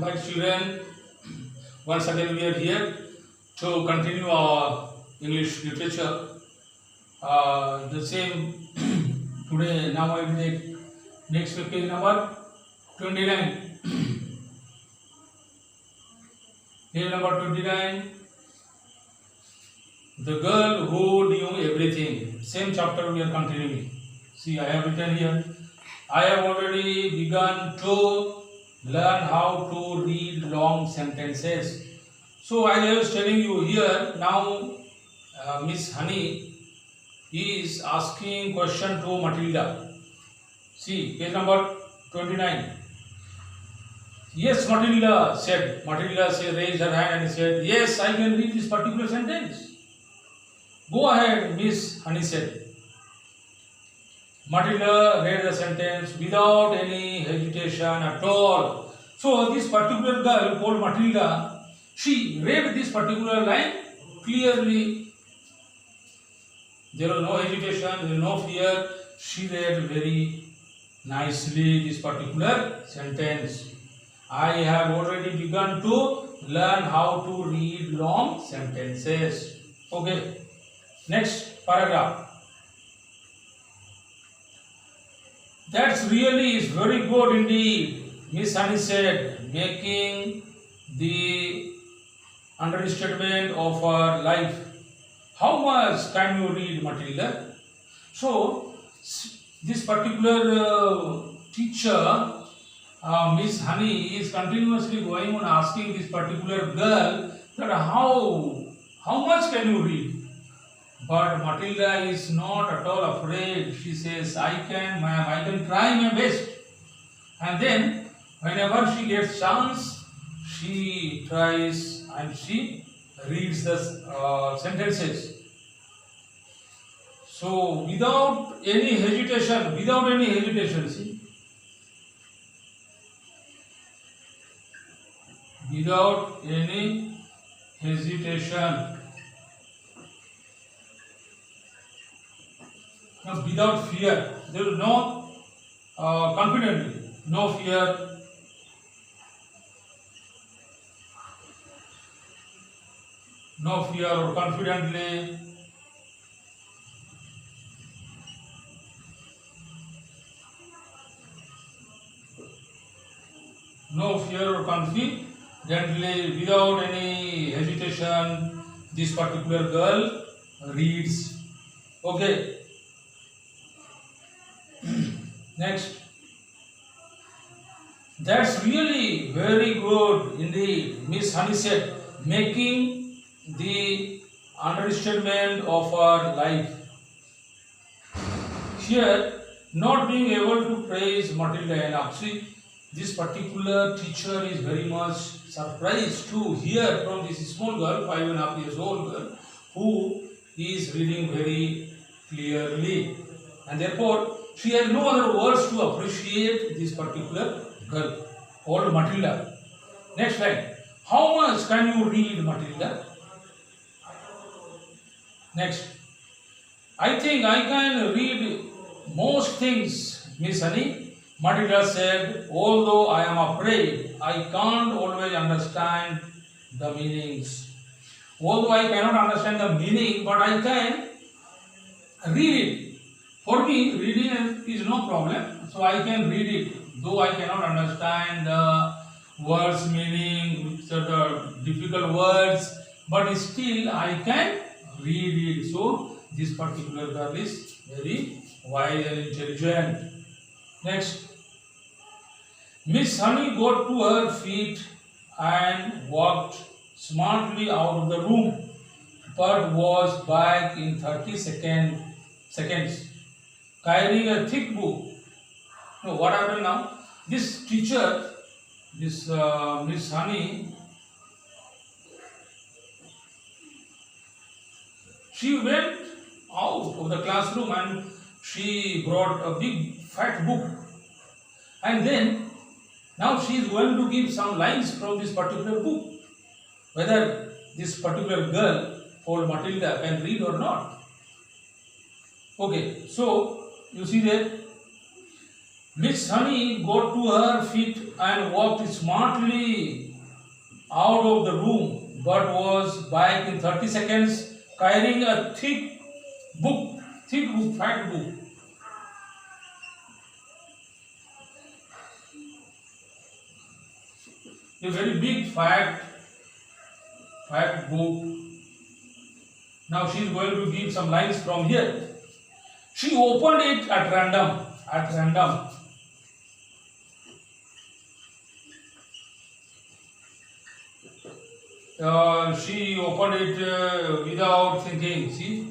My children, once again we are here to continue our English literature. The same today. Now I will take next page number 29. Page number 29. The girl who knew everything. Same chapter we are continuing. See, I have written here. I have already begun to learn how to read long sentences. So as I was telling you here, now Miss Honey is asking question to Matilda. See, page number 29. Yes, Matilda said. Matilda raised her hand and said, yes, I can read this particular sentence. Go ahead, Miss Honey said. Matilda read the sentence without any hesitation at all. So this particular girl called Matilda, she read this particular line clearly. There was no hesitation, there was no fear. She read very nicely this particular sentence. I have already begun to learn how to read long sentences. Okay. Next paragraph. That's really is very good indeed, Miss Honey said, making the understatement of her life. How much can you read, Matilda? So, this particular teacher, Miss Honey, is continuously going on asking this particular girl that how much can you read? But Matilda is not at all afraid. She says, I can try my best. And then, whenever she gets chance, she tries and she reads the sentences. So, without any hesitation, see, without any hesitation. Now, without fear, there is no confidently, no fear, or confidently, no fear or confidently, without any hesitation, this particular girl reads. Okay. Next. That's really very good indeed, Miss Honey said, making the understatement of her life. Here, not being able to praise Matilda enough. See, this particular teacher is very much surprised to hear from this small girl, 5.5 years old girl, who is reading very clearly. And therefore, she has no other words to appreciate this particular girl called Matilda. Next line. How much can you read, Matilda? Next. I think I can read most things, Miss Honey. Matilda said, although I am afraid, I can't always understand the meanings. Although I cannot understand the meaning, but I can read it. For me, reading is no problem, so I can read it, though I cannot understand the words meaning, which are the difficult words, but still I can read it. So, this particular girl is very wise and intelligent. Next, Miss Honey got to her feet and walked smartly out of the room, but was back in 30 seconds. Carrying a thick book. Now, what happened now? This teacher, this Miss Honey, she went out of the classroom and she brought a big fat book. And then, now she is going to give some lines from this particular book. Whether this particular girl called Matilda can read or not. Okay, so you see there, Miss Honey got to her feet and walked smartly out of the room, but was back in 30 seconds carrying a thick book, fat book. A very big fat book. Now she is going to give some lines from here. She opened it at random. At random. She opened it without thinking. See,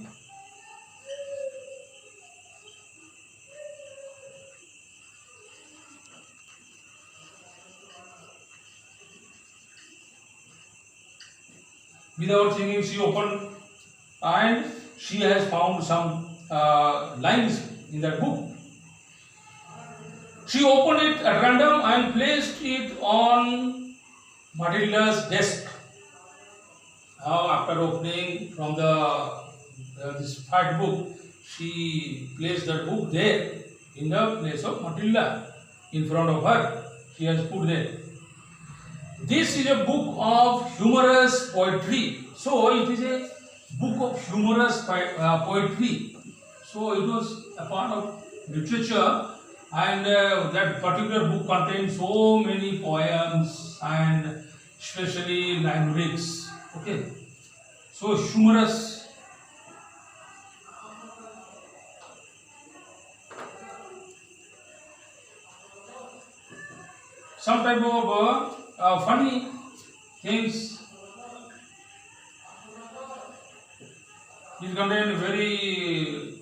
without thinking, she opened, and she has found some lines in that book. She opened it at random and placed it on Matilda's desk. Now, after opening from this fat book, she placed that book there in the place of Matilda, in front of her. She has put there. This is a book of humorous poetry. So it is a book of humorous poetry. So it was a part of literature, and that particular book contains so many poems and especially lyrics. Okay, so humorous. Some type of funny things. It contains very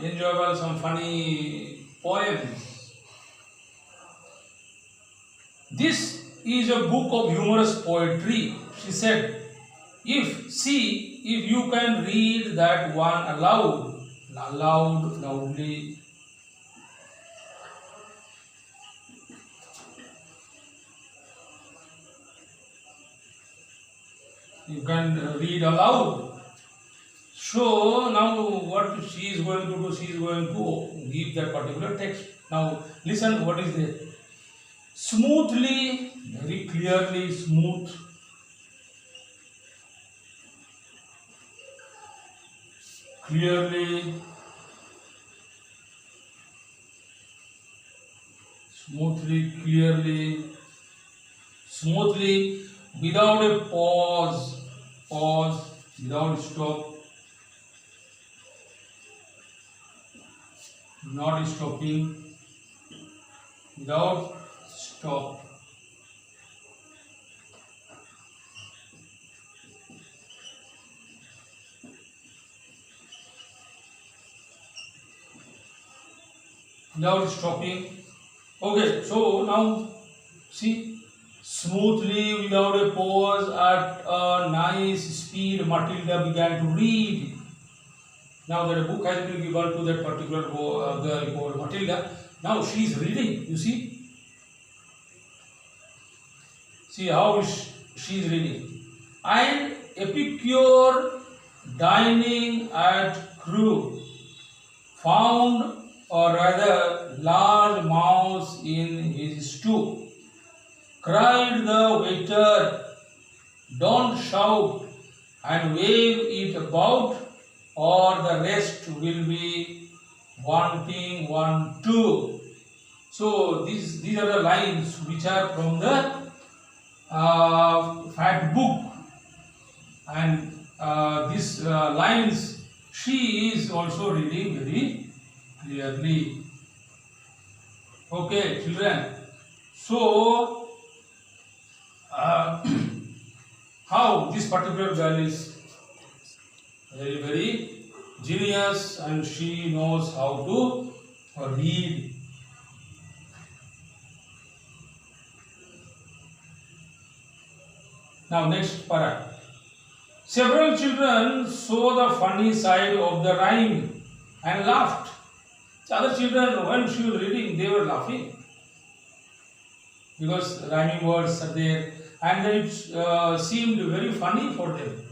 enjoyable, some funny poems. This is a book of humorous poetry, she said. If you can read that one loudly. You can read aloud. So now what she is going to do, she is going to give that particular text. Now listen what is there. Smoothly, very clearly, smooth. Clearly, smoothly, without a pause, without stop, not stopping, without stop. Without stopping. Okay, so now see, smoothly, without a pause, at a nice speed, Matilda began to read. Now that a book has been given to that particular girl called Matilda, now she is reading. You see, how she is reading. And Epicure, dining at Crewe, found or rather large mouse in his stew. Cried the waiter, don't shout and wave it about, or the rest will be wanting one too. So these are the lines which are from the fat book, and these lines she is also reading very clearly. Okay, children. So, how this particular girl is very genius, and she knows how to read. Now, next para. Several children saw the funny side of the rhyme and laughed. The other children, when she was reading, they were laughing because rhyming words are there, and then it seemed very funny for them,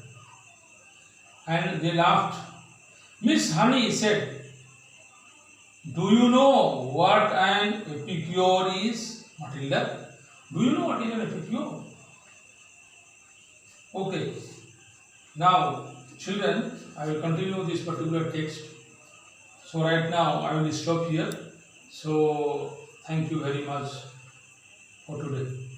and they laughed. Miss Honey said, Do you know what an epicure is, Matilda? Do you know what is an epicure? Okay. Now, children, I will continue this particular text. So right now I will stop here. So thank you very much for today.